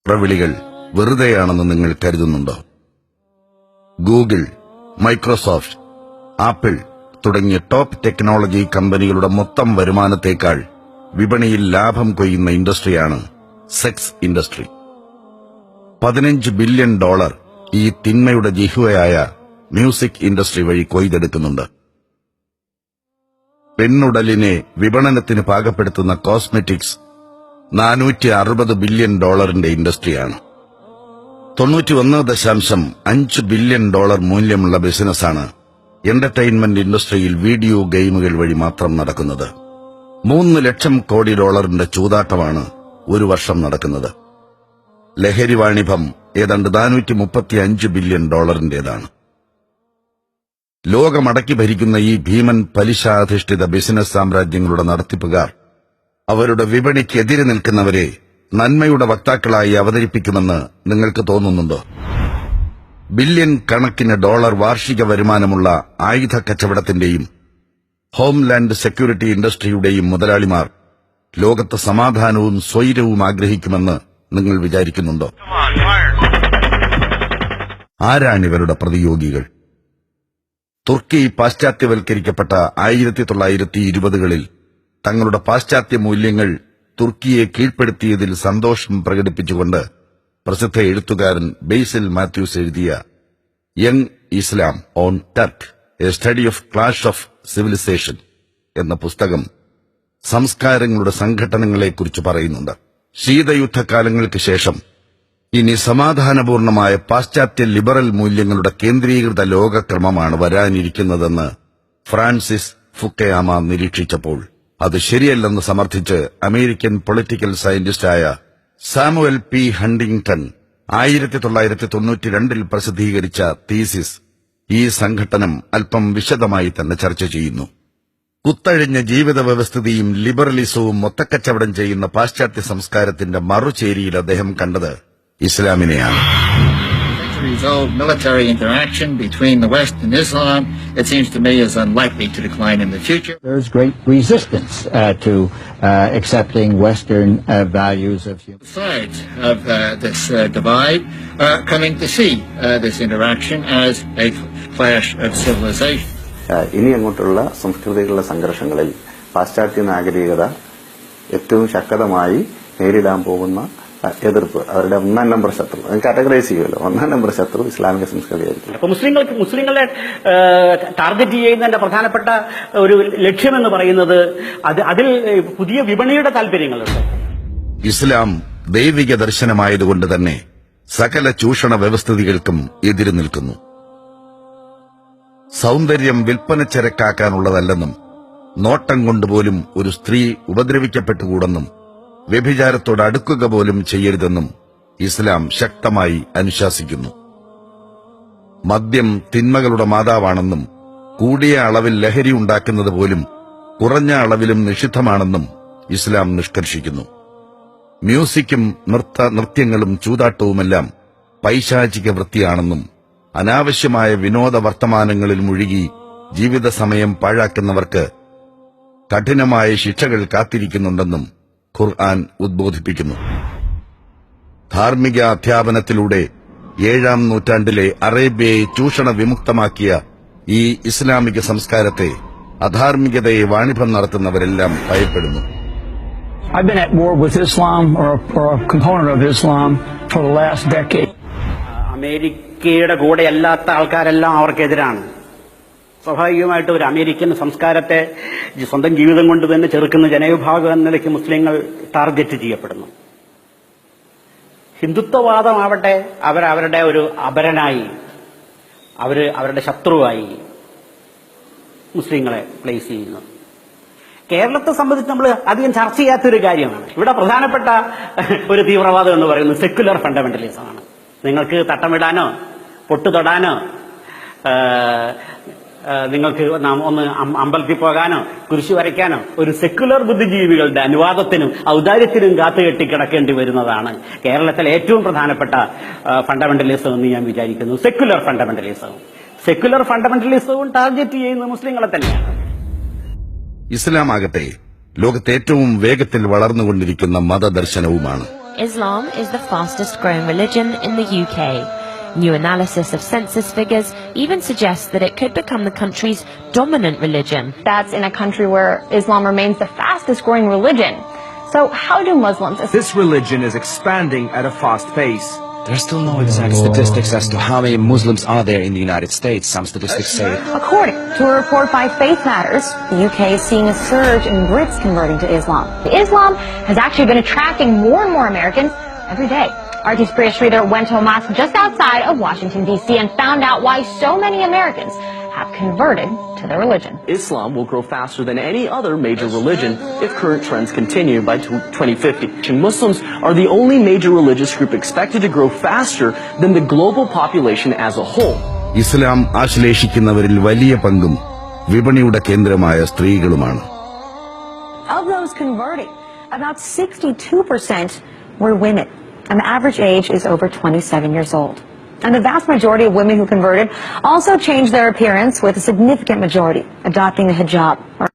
പ്രവിളികൾ വെറുതെയാണെന്ന് നിങ്ങൾ കരുതുന്നുണ്ടോ? Google, Microsoft, apple തുടങ്ങിയ ടോപ്പ് ടെക്നോളജി കമ്പനികളുടെ മൊത്തം വരുമാനത്തേക്കാൾ വിപണിയിൽ ലാഭം കൊയ്യുന്ന ഇൻഡസ്ട്രിയാണ് സെക്സ് ഇൻഡസ്ട്രി. $15 ബില്യൺ ഈ തിന്മയുടെ ജിഹ്വയായ മ്യൂസിക് ഇൻഡസ്ട്രി വഴി കൊയ്തെടുക്കുന്നുണ്ട്. പെണ്ണുടലിനെ വിപണനത്തിന് പാകപ്പെടുത്തുന്ന കോസ്മെറ്റിക്സ് $460 ബില്യൺ ഇൻഡസ്ട്രിയാണ്. $91.5 ബില്യൺ മൂല്യമുള്ള ബിസിനസ്സാണ് എന്റർടൈൻമെന്റ് ഇൻഡസ്ട്രിയിൽ വീഡിയോ ഗെയിമുകൾ വഴി മാത്രം നടക്കുന്നത്. $3 ലക്ഷം കോടി ചൂതാട്ടമാണ് ഒരു വർഷം നടക്കുന്നത്. ലഹരി വാണിഭം ഏതാണ്ട് $435 ബില്യൺ ലോകമടക്കി ഭരിക്കുന്ന ഈ ഭീമൻ പലിശാധിഷ്ഠിത ബിസിനസ് സാമ്രാജ്യങ്ങളുടെ നടത്തിപ്പുകാർ അവരുടെ വിപണിക്കെതിരെ നിൽക്കുന്നവരെ നന്മയുടെ വക്താക്കളായി അവതരിപ്പിക്കുമെന്ന് നിങ്ങൾക്ക് തോന്നുന്നുണ്ടോ? ബില്യൺ കണക്കിന് ഡോളർ വാർഷിക വരുമാനമുള്ള ആയുധ കച്ചവടത്തിന്റെയും ഹോംലാൻഡ് സെക്യൂരിറ്റി ഇൻഡസ്ട്രിയുടെയും മുതലാളിമാർ ലോകത്ത് സമാധാനവും സ്വൈരവും ആഗ്രഹിക്കുമെന്ന് നിങ്ങൾ വിചാരിക്കുന്നുണ്ടോ? ആരാണിവരുടെ പ്രതിയോഗികൾ? തുർക്കി പാശ്ചാത്യവൽക്കരിക്കപ്പെട്ട 1920കളിൽ തങ്ങളുടെ പാശ്ചാത്യ മൂല്യങ്ങൾ തുർക്കിയെ കീഴ്പ്പെടുത്തിയതിൽ സന്തോഷം പ്രകടിപ്പിച്ചുകൊണ്ട് പ്രസിദ്ധ എഴുത്തുകാരൻ ബേസിൽ മാത്യൂസ് എഴുതിയ young Islam on trek, a study of clash of civilisation എന്ന പുസ്തകം സംസ്കാരങ്ങളുടെ സംഘട്ടനങ്ങളെക്കുറിച്ച് പറയുന്നുണ്ട്. ശീതയുദ്ധകാലങ്ങൾക്ക് ശേഷം ഇനി സമാധാനപൂർണമായ പാശ്ചാത്യ ലിബറൽ മൂല്യങ്ങളുടെ കേന്ദ്രീകൃത ലോകക്രമമാണ് വരാനിരിക്കുന്നതെന്ന് ഫ്രാൻസിസ് ഫുക്കയാമ നിരീക്ഷിച്ചപ്പോൾ അത് ശരിയല്ലെന്ന് സമർത്ഥിച്ച് അമേരിക്കൻ പൊളിറ്റിക്കൽ സയന്റിസ്റ്റായ സാമുവൽ പി ഹണ്ടിംഗ്ടൺ 1992 പ്രസിദ്ധീകരിച്ച തീസിസ് ഈ സംഘട്ടനം അല്പം വിശദമായി തന്നെ ചർച്ച ചെയ്യുന്നു. കുത്തഴിഞ്ഞ ജീവിത വ്യവസ്ഥിതിയും ലിബറലിസവും മൊത്തക്കച്ചവടം ചെയ്യുന്ന പാശ്ചാത്യ സംസ്കാരത്തിന്റെ മറുചേരിയിൽ അദ്ദേഹം കണ്ടത് ഇസ്ലാമിനെയാണ്. Centuries-old military interaction between the West and Islam, it seems to me, is unlikely to decline in the future. There is great resistance to accepting Western values of human. Sides of this divide are coming to see this interaction as a clash of civilization. ഇനി അങ്ങോട്ടുള്ള സംസ്കൃതികളുടെ സംഘർഷങ്ങളിൽ പാശ്ചാത്യ നാഗരികത ഏറ്റവും ശക്തമായി നേരിടാൻ പോകുന്ന എതിർപ്പ്, അവരുടെ ഒന്നാം നമ്പർ ശത്രു കാറ്റഗറൈസ് ചെയ്യുമല്ലോ, ഒന്നാം നമ്പർ ശത്രു ഇസ്ലാമിക സംസ്കൃതിയായിരിക്കും. അപ്പൊ മുസ്ലിങ്ങളെ ടാർഗറ്റ് ചെയ്യുന്നതിന്റെ പ്രധാനപ്പെട്ട ഒരു ലക്ഷ്യമെന്ന് പറയുന്നത് അതിൽ പുതിയ വിപണിയുടെ താല്പര്യങ്ങളുണ്ട്. ഇസ്ലാം ദൈവിക ദർശനമായതുകൊണ്ട് തന്നെ സകല ചൂഷണ വ്യവസ്ഥിതികൾക്കും എതിര് നിൽക്കുന്നു. സൗന്ദര്യം വിൽപ്പനച്ചരക്കാക്കാനുള്ളതല്ലെന്നും നോട്ടം കൊണ്ടുപോലും ഒരു സ്ത്രീ ഉപദ്രവിക്കപ്പെട്ടുകൂടെന്നും വ്യഭിചാരത്തോട് അടുക്കുക പോലും ചെയ്യരുതെന്നും ഇസ്ലാം ശക്തമായി അനുശാസിക്കുന്നു. മദ്യം തിന്മകളുടെ മാതാവാണെന്നും കൂടിയ അളവിൽ ലഹരി ഉണ്ടാക്കുന്നത് പോലും കുറഞ്ഞ അളവിലും നിഷിദ്ധമാണെന്നും ഇസ്ലാം നിഷ്കർഷിക്കുന്നു. മ്യൂസിക്കും നൃത്യങ്ങളും ചൂതാട്ടവുമെല്ലാം പൈശാചിക വൃത്തിയാണെന്നും അനാവശ്യമായ വിനോദ വർത്തമാനങ്ങളിൽ മുഴുകി ജീവിത സമയം പാഴാക്കുന്നവർക്ക് കഠിനമായ ശിക്ഷകൾ കാത്തിരിക്കുന്നുണ്ടെന്നും ഖുർആൻ ഉദ്ബോധിപ്പിക്കുന്നു. ധാർമ്മിക അധ്യാപനത്തിലൂടെ 7-ാം നൂറ്റാണ്ടിലെ അറേബ്യയെ ചൂഷണ വിമുക്തമാക്കിയ ഈ ഇസ്ലാമിക സംസ്കാരത്തെ അധാർമികതയെ വാണിഭം നടത്തുന്നവരെല്ലാം ഭയപ്പെടുന്നു. I've been at war with Islam or a component of Islam for the last decade. അമേരിക്കയുടെ കൂടെ അല്ലാത്ത ആൾക്കാരെല്ലാം അവർക്കെതിരാണ്. സ്വാഭാവികമായിട്ട് ഒരു അമേരിക്കൻ സംസ്കാരത്തെ സ്വന്തം ജീവിതം കൊണ്ട് തന്നെ ചെറുക്കുന്ന ജനവിഭാഗം എന്ന നിലയ്ക്ക് മുസ്ലിങ്ങൾ ടാർഗറ്റ് ചെയ്യപ്പെടുന്നു. ഹിന്ദുത്വവാദമാവട്ടെ അവരവരുടെ ഒരു അപരനായി, അവരുടെ ശത്രുവായി മുസ്ലിങ്ങളെ പ്ലേസ് ചെയ്യുന്നു. കേരളത്തെ സംബന്ധിച്ച് നമ്മൾ അധികം ചർച്ച ചെയ്യാത്തൊരു കാര്യമാണ്. ഇവിടെ പ്രധാനപ്പെട്ട ഒരു തീവ്രവാദം എന്ന് പറയുന്നത് സെക്യുലർ ഫണ്ടമെന്റലിസമാണ്. നിങ്ങൾക്ക് തട്ടമിടാനോ പൊട്ടു തൊടാനോ നിങ്ങൾക്ക് ഒന്ന് അമ്പലത്തിൽ പോകാനോ കുരിശു വരയ്ക്കാനോ ഒരു സെക്യുലർ ബുദ്ധിജീവികളുടെ അനുവാദത്തിനും ഔദാര്യത്തിനും കാത്തുകെട്ടി കിടക്കേണ്ടി വരുന്നതാണ് കേരളത്തിലെ ഏറ്റവും പ്രധാനപ്പെട്ട ഫണ്ടമെന്റലിസം എന്ന് ഞാൻ വിചാരിക്കുന്നു. സെക്യുലർ ഫണ്ടമെന്റലിസവും ടാർഗറ്റ് ചെയ്യുന്ന മുസ്ലിങ്ങളെ തന്നെയാണ്. ഇസ്ലാമാകട്ടെ ലോകത്തെ ഏറ്റവും വേഗത്തിൽ വളർന്നുകൊണ്ടിരിക്കുന്ന മതദർശനവുമാണ്. Islam is the fastest growing religion in the UK. New analysis of census figures even suggests that it could become the country's dominant religion. That's in a country where Islam remains the fastest growing religion. So how do Muslims... This religion is expanding at a fast pace. There's still no exact statistics as to how many Muslims are there in the United States. Some statistics say... According to a report by Faith Matters, the UK is seeing a surge in Brits converting to Islam. Islam has actually been attracting more and more Americans every day. RT's Priya Sridhar went to a mosque just outside of Washington, D.C. and found out why so many Americans have converted to their religion. Islam will grow faster than any other major religion if current trends continue by 2050. Muslims are the only major religious group expected to grow faster than the global population as a whole. ഇസ്ലാം ആശ്ലേഷിക്കുന്നവരിൽ വലിയ പങ്കും വിപണിയുടെ കേന്ദ്രമായ സ്ത്രീകളുമാണ്. Of those converting, about 62% were women, and the average age is over 27 years old. And the vast majority of women who converted also changed their appearance, with a significant majority adopting the hijab.